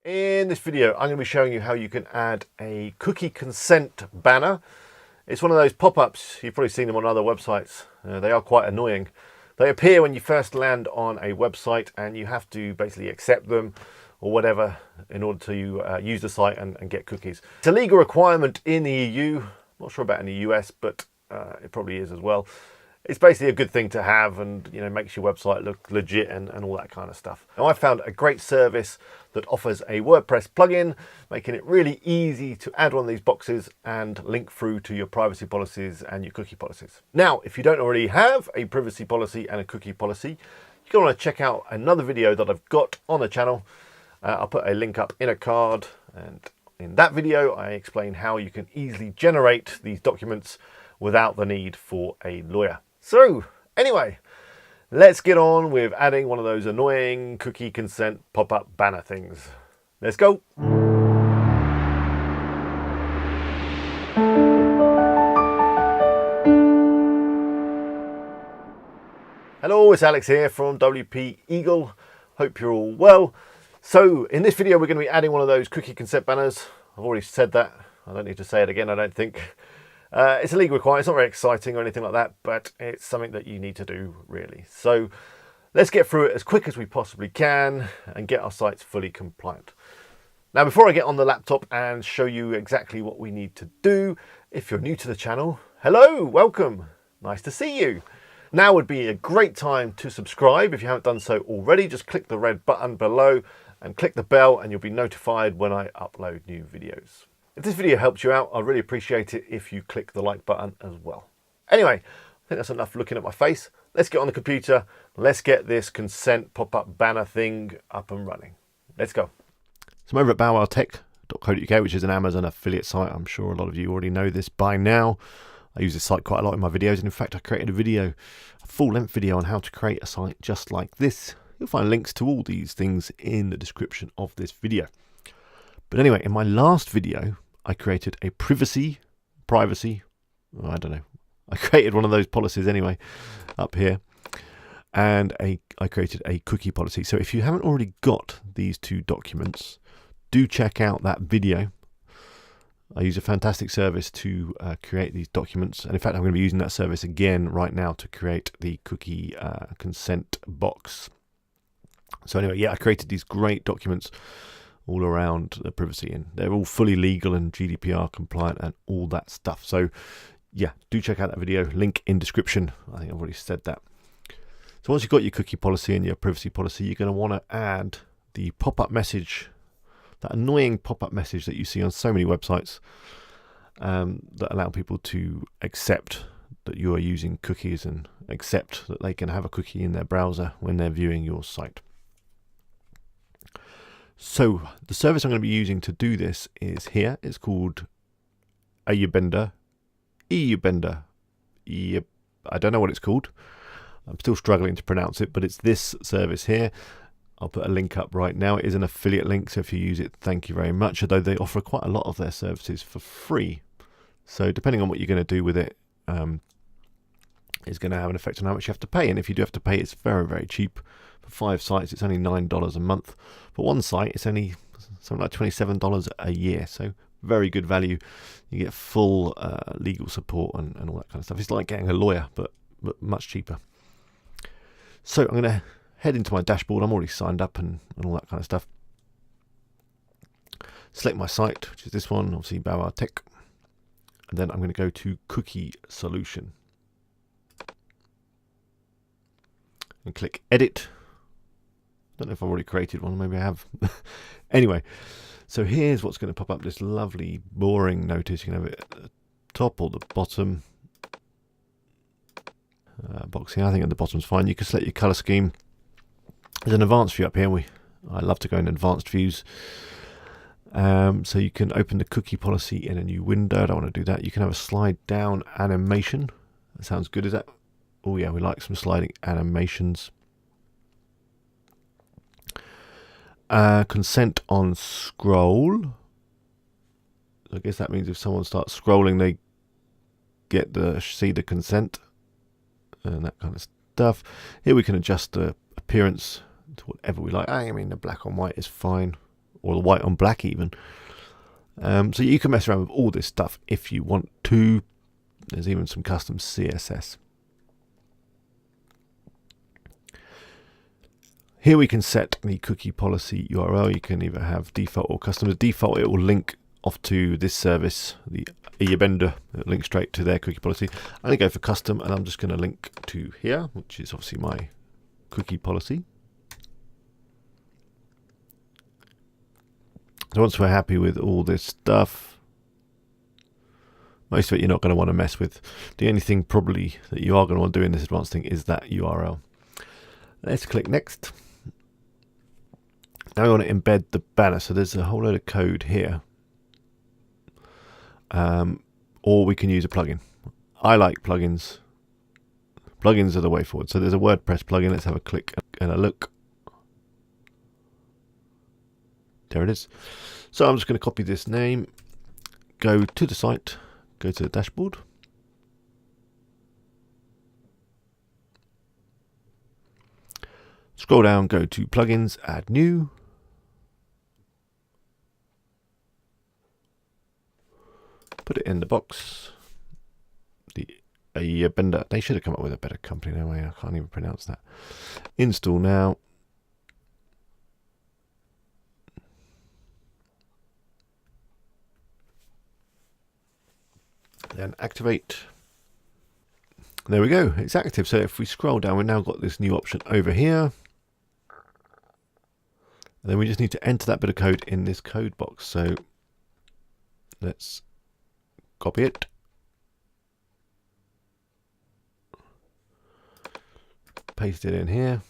In this video, I'm going to be showing you how you can add a cookie consent banner. It's one of those pop-ups. You've probably seen them on other websites. They are quite annoying. They appear when you first land on a website and you have to basically accept them or whatever in order to use the site and get cookies. It's a legal requirement in the EU. I'm not sure about in the US, but it probably is as well. It's basically a good thing to have, and makes your website look legit and all that kind of stuff. Now, I found a great service that offers a WordPress plugin, making it really easy to add one of these boxes and link through to your privacy policies and your cookie policies. Now, if you don't already have a privacy policy and a cookie policy, you're going to want to check out another video that I've got on the channel. I'll put a link up in a card, and in that video I explain how you can easily generate these documents without the need for a lawyer. So anyway, let's get on with adding one of those annoying cookie consent pop-up banner things. Let's go. Hello, it's Alex here from WP Eagle. Hope you're all well. So in this video, we're going to be adding one of those cookie consent banners. I've already said that. I don't need to say it again, I don't think. It's a legal requirement. It's not very exciting or anything like that, but it's something that you need to do, really. So let's get through it as quick as we possibly can and get our sites fully compliant. Now, before I get on the laptop and show you exactly what we need to do, if you're new to the channel, hello, welcome. Nice to see you. Now would be a great time to subscribe. If you haven't done so already, just click the red button below and click the bell and you'll be notified when I upload new videos. If this video helps you out, I'd really appreciate it if you click the like button as well. Anyway, I think that's enough looking at my face. Let's get on the computer. Let's get this consent pop-up banner thing up and running. Let's go. So I'm over at bowwowtech.co.uk, which is an Amazon affiliate site. I'm sure a lot of you already know this by now. I use this site quite a lot in my videos, and in fact I created a full-length video on how to create a site just like this. You'll find links to all these things in the description of this video. But anyway, in my last video, I created a privacy, I don't know. I created one of those policies anyway, up here. And I created a cookie policy. So if you haven't already got these two documents, do check out that video. I use a fantastic service to create these documents. And in fact, I'm going to be using that service again right now to create the cookie consent box. So anyway, yeah, I created these great documents all around the privacy, and they're all fully legal and GDPR compliant and all that stuff. So yeah, do check out that video, link in description. I think I've already said that. So once you've got your cookie policy and your privacy policy, you're going to want to add the pop-up message, that annoying pop-up message that you see on so many websites that allow people to accept that you are using cookies and accept that they can have a cookie in their browser when they're viewing your site. So the service I'm going to be using to do this is here. It's called EUBender. I don't know what it's called. I'm still struggling to pronounce it, but it's this service here. I'll put a link up right now. It is an affiliate link, so if you use it, thank you very much. Although they offer quite a lot of their services for free. So depending on what you're going to do with it, it's going to have an effect on how much you have to pay. And if you do have to pay, it's very, very cheap. For 5 sites, it's only $9 a month. For one site, it's only something like $27 a year. So very good value. You get full legal support and all that kind of stuff. It's like getting a lawyer, but much cheaper. So I'm going to head into my dashboard. I'm already signed up and all that kind of stuff. Select my site, which is this one, obviously Bow Wow Tech. And then I'm going to go to Cookie Solution. And click Edit. Don't know if I've already created one, maybe I have. Anyway, so here's what's going to pop up, this lovely boring notice. You can have it at the top or the bottom. Boxing, I think at the bottom's fine. You can select your color scheme. There's an advanced view up here. I love to go in advanced views. So you can open the cookie policy in a new window. I don't want to do that. You can have a slide down animation. That sounds good, is that? Oh yeah, we like some sliding animations. Consent on scroll. I guess that means if someone starts scrolling, they get to see the consent and that kind of stuff. Here we can adjust the appearance to whatever we like. I mean, the black on white is fine. or the white on black even. So you can mess around with all this stuff if you want to. There's even some custom CSS. Here we can set the cookie policy URL. You can either have default or custom. The default, it will link off to this service, the Bender, link straight to their cookie policy. I'm going to go for custom, and I'm just going to link to here, which is obviously my cookie policy. So once we're happy with all this stuff, most of it you're not going to want to mess with. The only thing probably that you are going to want to do in this advanced thing is that URL. Let's click next. Now we want to embed the banner. So there's a whole load of code here. Or we can use a plugin. I like plugins. Plugins are the way forward. So there's a WordPress plugin. Let's have a click and a look. There it is. So I'm just going to copy this name, go to the site, go to the dashboard. Scroll down, go to plugins, add new. Put it in the box. The Bender. They should have come up with a better company now. I can't even pronounce that. Install now. Then activate. There we go. It's active. So if we scroll down, we've now got this new option over here. And then we just need to enter that bit of code in this code box. So let's copy it. Paste it in here.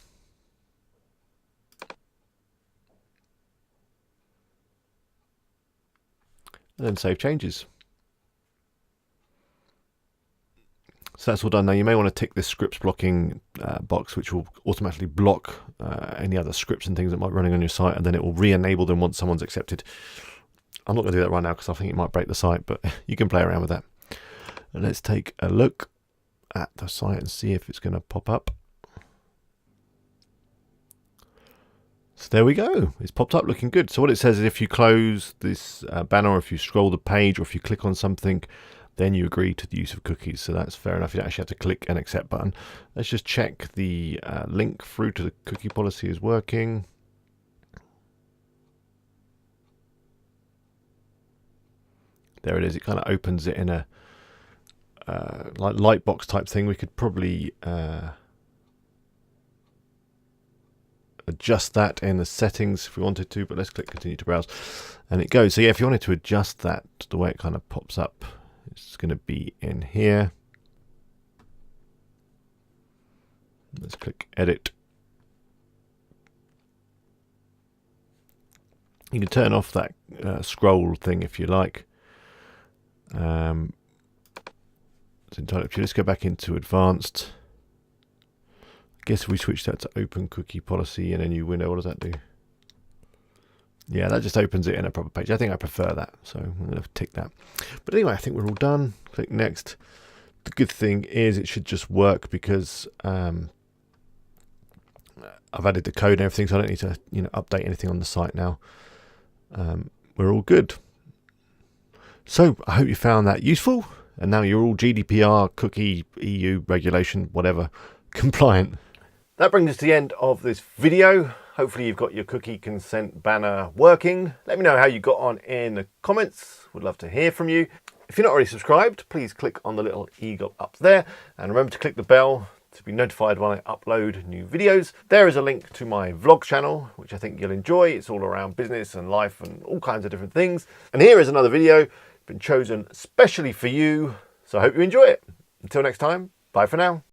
And then save changes. So that's all done. Now you may want to tick this scripts blocking box, which will automatically block any other scripts and things that might be running on your site, and then it will re-enable them once someone's accepted. I'm not going to do that right now because I think it might break the site, but you can play around with that. And let's take a look at the site and see if it's going to pop up. So there we go. It's popped up looking good. So what it says is if you close this banner, or if you scroll the page, or if you click on something, then you agree to the use of cookies. So that's fair enough. You don't actually have to click an accept button. Let's just check the link through to the cookie policy is working. There it is. It kind of opens it in a like lightbox type thing. We could probably adjust that in the settings if we wanted to, but let's click continue to browse and it goes. So yeah, if you wanted to adjust that, the way it kind of pops up, it's going to be in here. Let's click edit. You can turn off that scroll thing if you like. It's entirely up to you. Let's go back into advanced. I guess if we switch that to open cookie policy in a new window, what does that do? Yeah, that just opens it in a proper page. I think I prefer that, so I'm going to tick that. But anyway, I think we're all done. Click next. The good thing is it should just work because I've added the code and everything, so I don't need to update anything on the site now. We're all good. So I hope you found that useful, and now you're all GDPR, cookie, EU regulation, whatever, compliant. That brings us to the end of this video. Hopefully you've got your cookie consent banner working. Let me know how you got on in the comments. Would love to hear from you. If you're not already subscribed, please click on the little eagle up there, and remember to click the bell to be notified when I upload new videos. There is a link to my vlog channel, which I think you'll enjoy. It's all around business and life and all kinds of different things. And here is another video been chosen specially for you, so I hope you enjoy it. Until next time, bye for now.